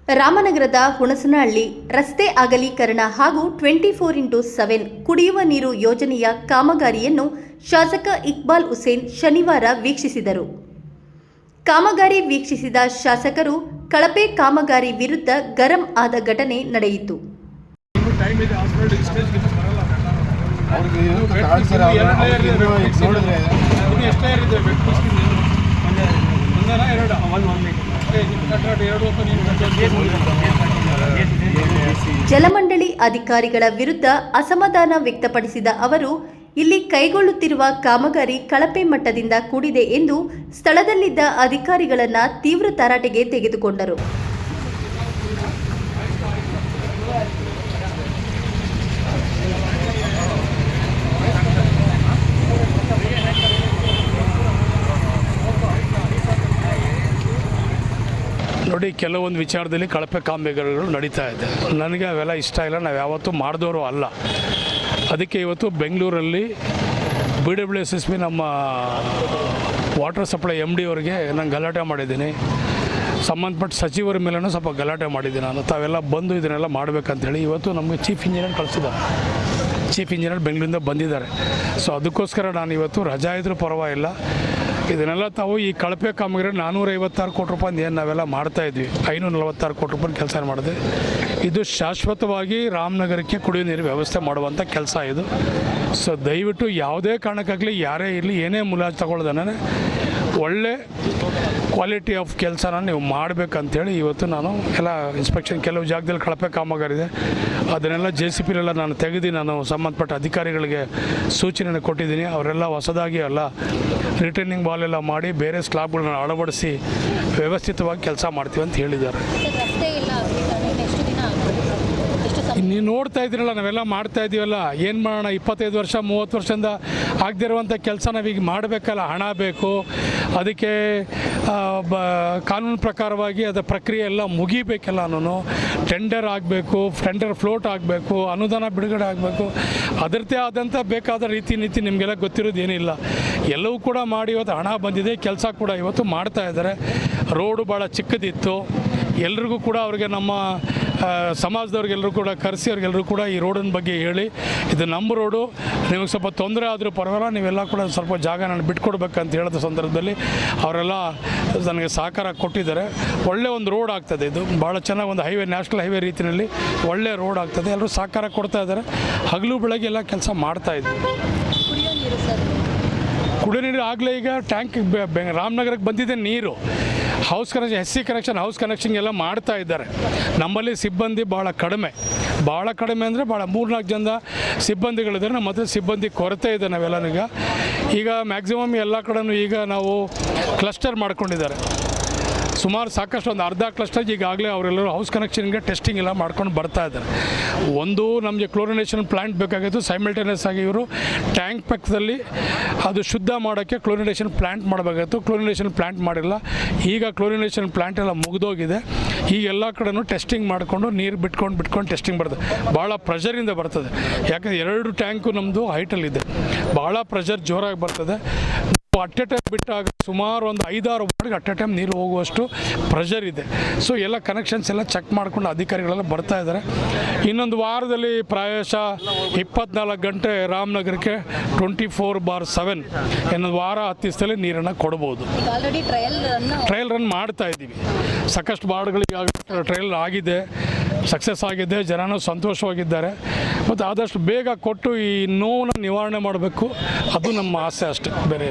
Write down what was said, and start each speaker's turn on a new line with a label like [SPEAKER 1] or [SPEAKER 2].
[SPEAKER 1] ರಾಮನಗರದ ಹುಣಸನಹಳ್ಳಿ ರಸ್ತೆ ಅಗಲೀಕರಣ ಹಾಗೂ 24x7 ಕುಡಿಯುವ ನೀರು ಯೋಜನೆಯ ಕಾಮಗಾರಿಯನ್ನು ಶಾಸಕ ಇಕ್ಬಾಲ್ ಹುಸೇನ್ ಶನಿವಾರ ವೀಕ್ಷಿಸಿದರು. ಕಾಮಗಾರಿ ವೀಕ್ಷಿಸಿದ ಶಾಸಕರು ಕಳಪೆ ಕಾಮಗಾರಿ ವಿರುದ್ಧ ಗರಂ ಆದ ಘಟನೆ ನಡೆಯಿತು. ಜಲಮಂಡಳಿ ಅಧಿಕಾರಿಗಳ ವಿರುದ್ಧ ಅಸಮಾಧಾನ ವ್ಯಕ್ತಪಡಿಸಿದ ಅವರು, ಇಲ್ಲಿ ಕೈಗೊಳ್ಳುತ್ತಿರುವ ಕಾಮಗಾರಿ ಕಳಪೆ ಮಟ್ಟದಿಂದ ಕೂಡಿದೆ ಎಂದು ಸ್ಥಳದಲ್ಲಿದ್ದ ಅಧಿಕಾರಿಗಳನ್ನು ತೀವ್ರ ತರಾಟೆಗೆ ತೆಗೆದುಕೊಂಡರು.
[SPEAKER 2] ನೋಡಿ, ಕೆಲವೊಂದು ವಿಚಾರದಲ್ಲಿ ಕಳಪೆ ಕಾಮಗಾರಿಗಳು ನಡೀತಾ ಇದೆ. ನನಗೆ ಅವೆಲ್ಲ ಇಷ್ಟ ಇಲ್ಲ, ನಾವು ಯಾವತ್ತೂ ಮಾಡಿದವರು ಅಲ್ಲ. ಅದಕ್ಕೆ ಇವತ್ತು ಬೆಂಗಳೂರಲ್ಲಿ BWSSB ನಮ್ಮ ವಾಟರ್ ಸಪ್ಲೈ MD ಅವರಿಗೆ ನಾನು ಗಲಾಟೆ ಮಾಡಿದ್ದೀನಿ. ಸಂಬಂಧಪಟ್ಟ ಸಚಿವರ ಮೇಲೂ ಸ್ವಲ್ಪ ಗಲಾಟೆ ಮಾಡಿದ್ದೀನಿ ನಾನು. ತಾವೆಲ್ಲ ಬಂದು ಇದನ್ನೆಲ್ಲ ಮಾಡಬೇಕಂತೇಳಿ ಇವತ್ತು ನಮಗೆ ಚೀಫ್ ಇಂಜಿನಿಯರ್ ಕಳಿಸಿದ್ದಾರೆ. ಚೀಫ್ ಇಂಜಿನಿಯರ್ ಬೆಂಗಳೂರಿಂದ ಬಂದಿದ್ದಾರೆ. ಸೊ ಅದಕ್ಕೋಸ್ಕರ ನಾನು ಇವತ್ತು ರಜಾ ಇದ್ರೂ ಪರವಾಗಿಲ್ಲ, ಇದನ್ನೆಲ್ಲ ತಾವು ಈ ಕಳಪೆ ಕಾಮಗಾರಿ 456 ಕೋಟಿ ರೂಪಾಯಿ ಏನು ನಾವೆಲ್ಲ ಮಾಡ್ತಾಯಿದ್ವಿ, 546 ಕೋಟಿ ರೂಪಾಯಿ ಕೆಲಸ ಮಾಡಿದೆ. ಇದು ಶಾಶ್ವತವಾಗಿ ರಾಮನಗರಕ್ಕೆ ಕುಡಿಯೋ ನೀರು ವ್ಯವಸ್ಥೆ ಮಾಡುವಂಥ ಕೆಲಸ ಇದು. ಸೊ ದಯವಿಟ್ಟು ಯಾವುದೇ ಕಾರಣಕ್ಕಾಗಲಿ ಯಾರೇ ಇರಲಿ, ಏನೇ ಮುಲಾಜು ತಗೊಳ್ದಾನೆ ಒಳ್ಳೆ ಕ್ವಾಲಿಟಿ ಆಫ್ ಕೆಲಸನ ನೀವು ಮಾಡಬೇಕಂತೇಳಿ ಇವತ್ತು ನಾನು ಎಲ್ಲ ಇನ್ಸ್ಪೆಕ್ಷನ್, ಕೆಲವು ಜಾಗದಲ್ಲಿ ಕಳಪೆ ಕಾಮಗಾರಿದೆ, ಅದನ್ನೆಲ್ಲ JCPಲೆಲ್ಲ ನಾನು ತೆಗೆದು ನಾನು ಸಂಬಂಧಪಟ್ಟ ಅಧಿಕಾರಿಗಳಿಗೆ ಸೂಚನೆ ಕೊಟ್ಟಿದ್ದೀನಿ. ಅವರೆಲ್ಲ ಹೊಸದಾಗಿ ಎಲ್ಲ ರಿಟರ್ನಿಂಗ್ ಬಾಲ್ ಎಲ್ಲ ಮಾಡಿ ಬೇರೆ ಸ್ಲಾಬ್ಗಳನ್ನ ಅಳವಡಿಸಿ ವ್ಯವಸ್ಥಿತವಾಗಿ ಕೆಲಸ ಮಾಡ್ತೀವಿ ಅಂತ ಹೇಳಿದ್ದಾರೆ. ನೀವು ನೋಡ್ತಾ ಇದ್ದೀರಲ್ಲ, ನಾವೆಲ್ಲ ಮಾಡ್ತಾ ಇದ್ದೀವಲ್ಲ, ಏನು ಮಾಡೋಣ, 25 ವರ್ಷ 30 ವರ್ಷದಿಂದ ಆಗದಿರುವಂಥ ಕೆಲಸ ನಾವೀಗ ಮಾಡಬೇಕಲ್ಲ. ಹಣ ಬೇಕು, ಅದಕ್ಕೆ ಕಾನೂನು ಪ್ರಕಾರವಾಗಿ ಅದರ ಪ್ರಕ್ರಿಯೆ ಎಲ್ಲ ಮುಗಿಬೇಕಲ್ಲ. ನಾನು ಟೆಂಡರ್ ಆಗಬೇಕು, ಟೆಂಡರ್ ಫ್ಲೋಟ್ ಆಗಬೇಕು, ಅನುದಾನ ಬಿಡುಗಡೆ ಆಗಬೇಕು, ಅದರದ್ದೇ ಆದಂಥ ಬೇಕಾದ ರೀತಿ ನೀತಿ ನಿಮಗೆಲ್ಲ ಗೊತ್ತಿರೋದು ಏನಿಲ್ಲ. ಎಲ್ಲವೂ ಕೂಡ ಮಾಡಿ ಇವತ್ತು ಹಣ ಬಂದಿದೆ, ಕೆಲಸ ಕೂಡ ಇವತ್ತು ಮಾಡ್ತಾ ಇದ್ದಾರೆ. ರೋಡು ಭಾಳ ಚಿಕ್ಕದಿತ್ತು, ಎಲ್ರಿಗೂ ಕೂಡ ಅವ್ರಿಗೆ ನಮ್ಮ ಸಮಾಜದವ್ರಿಗೆಲ್ಲರೂ ಕೂಡ ಕರೆಸಿ ಅವ್ರಿಗೆಲ್ಲರೂ ಕೂಡ ಈ ರೋಡಿನ ಬಗ್ಗೆ ಹೇಳಿ, ಇದು ನಮ್ಮ ರೋಡು, ನಿಮಗೆ ಸ್ವಲ್ಪ ತೊಂದರೆ ಆದರೂ ಪರವಾಗಿಲ್ಲ, ನೀವೆಲ್ಲ ಕೂಡ ಸ್ವಲ್ಪ ಜಾಗ ನಾನು ಬಿಟ್ಕೊಡ್ಬೇಕಂತ ಹೇಳಿದ ಸಂದರ್ಭದಲ್ಲಿ ಅವರೆಲ್ಲ ನನಗೆ ಸಹಕಾರ ಕೊಟ್ಟಿದ್ದಾರೆ. ಒಳ್ಳೆ ಒಂದು ರೋಡ್ ಆಗ್ತದೆ, ಇದು ಭಾಳ ಚೆನ್ನಾಗಿ ಒಂದು ಹೈವೇ, ನ್ಯಾಷನಲ್ ಹೈವೇ ರೀತಿಯಲ್ಲಿ ಒಳ್ಳೆ ರೋಡ್ ಆಗ್ತದೆ. ಎಲ್ಲರೂ ಸಹಕಾರ ಕೊಡ್ತಾ ಇದ್ದಾರೆ. ಹಗಲು ಬೆಳಗ್ಗೆ ಎಲ್ಲ ಕೆಲಸ ಮಾಡ್ತಾಯಿದ್ವಿ. ಕುಡಿಯೋ ನೀರು ಆಗಲೇ ಈಗ ಟ್ಯಾಂಕ್ ರಾಮನಗರಕ್ಕೆ ಬಂದಿದೆ ನೀರು. House connection, SC connection, house connection ಎಲ್ಲ ಮಾಡ್ತಾ ಇದ್ದಾರೆ. ನಮ್ಮಲ್ಲಿ ಸಿಬ್ಬಂದಿ ಭಾಳ ಕಡಿಮೆ ಅಂದರೆ ಭಾಳ 3-4 ಜನ ಸಿಬ್ಬಂದಿಗಳಿದ್ದಾರೆ. ನಮ್ಮ ಹತ್ರ ಸಿಬ್ಬಂದಿ ಕೊರತೆ ಇದೆ. ನಾವೆಲ್ಲ ಈಗ ಮ್ಯಾಕ್ಸಿಮಮ್ ಎಲ್ಲ ಕಡೆನೂ ಈಗ ನಾವು ಕ್ಲಸ್ಟರ್ ಮಾಡ್ಕೊಂಡಿದ್ದಾರೆ. ಸುಮಾರು ಸಾಕಷ್ಟು ಒಂದು ಅರ್ಧ ಕ್ಲಸ್ಟರ್ ಈಗಾಗಲೇ ಅವರೆಲ್ಲರೂ ಹೌಸ್ ಕನೆಕ್ಷನ್ಗೆ ಟೆಸ್ಟಿಂಗ್ ಎಲ್ಲ ಮಾಡ್ಕೊಂಡು ಬರ್ತಾ ಇದ್ದಾರೆ. ಒಂದು ನಮಗೆ ಕ್ಲೋರಿನೇಷನ್ ಪ್ಲ್ಯಾಂಟ್ ಬೇಕಾಗಿತ್ತು, ಸೈಮಲ್ಟೇನಿಯಸ್ ಆಗಿ ಇವರು ಟ್ಯಾಂಕ್ ಪಕ್ಕದಲ್ಲಿ ಅದು ಶುದ್ಧ ಮಾಡೋಕ್ಕೆ ಕ್ಲೋರಿನೇಷನ್ ಪ್ಲ್ಯಾಂಟ್ ಮಾಡಬೇಕಾಗಿತ್ತು. ಕ್ಲೋರಿನೇಷನ್ ಪ್ಲ್ಯಾಂಟ್ ಮಾಡಿಲ್ಲ. ಈಗ ಕ್ಲೋರಿನೇಷನ್ ಪ್ಲ್ಯಾಂಟ್ ಎಲ್ಲ ಮುಗಿದೋಗಿದೆ. ಈಗ ಎಲ್ಲ ಕಡೆನೂ ಟೆಸ್ಟಿಂಗ್ ಮಾಡಿಕೊಂಡು ನೀರು ಬಿಟ್ಕೊಂಡು ಟೆಸ್ಟಿಂಗ್ ಬರ್ತದೆ. ಭಾಳ ಪ್ರೆಷರಿಂದ ಬರ್ತದೆ, ಯಾಕಂದರೆ 2 ಟ್ಯಾಂಕು ನಮ್ಮದು ಹೈಟಲ್ಲಿದೆ. ಭಾಳ ಪ್ರೆಷರ್ ಜೋರಾಗಿ ಬರ್ತದೆ. ಅಟ್ ಎ ಟೈಮ್ ಬಿಟ್ಟಾಗ ಸುಮಾರು ಒಂದು 5-6 ವಾರ್ಡ್ಗೆ ಅಟ್ ಎ ಟೈಮ್ ನೀರು ಹೋಗುವಷ್ಟು ಪ್ರೆಷರ್ ಇದೆ. ಸೊ ಎಲ್ಲ ಕನೆಕ್ಷನ್ಸ್ ಎಲ್ಲ ಚೆಕ್ ಮಾಡ್ಕೊಂಡು ಅಧಿಕಾರಿಗಳೆಲ್ಲ ಬರ್ತಾ ಇದ್ದಾರೆ. ಇನ್ನೊಂದು ವಾರದಲ್ಲಿ ಪ್ರಾಯಶಃ 24 ಗಂಟೆ ರಾಮನಗರಕ್ಕೆ 24/7 ಇನ್ನೊಂದು ವಾರ 10 ದಿವಸದಲ್ಲಿ ನೀರನ್ನು ಕೊಡ್ಬೋದು. ಟ್ರಯಲ್ ರನ್ ಮಾಡ್ತಾ ಇದ್ದೀವಿ. ಸಾಕಷ್ಟು ವಾರ್ಡ್ಗಳಿಗೆ ಟ್ರಯಲ್ ಆಗಿದೆ, ಸಕ್ಸಸ್ ಆಗಿದೆ, ಜನನೂ ಸಂತೋಷವಾಗಿದ್ದಾರೆ. ಮತ್ತು ಆದಷ್ಟು ಬೇಗ ಕೊಟ್ಟು ಈ ನೋವನ್ನು ನಿವಾರಣೆ ಮಾಡಬೇಕು, ಅದು ನಮ್ಮ ಆಸೆ ಅಷ್ಟೇ, ಬೇರೆ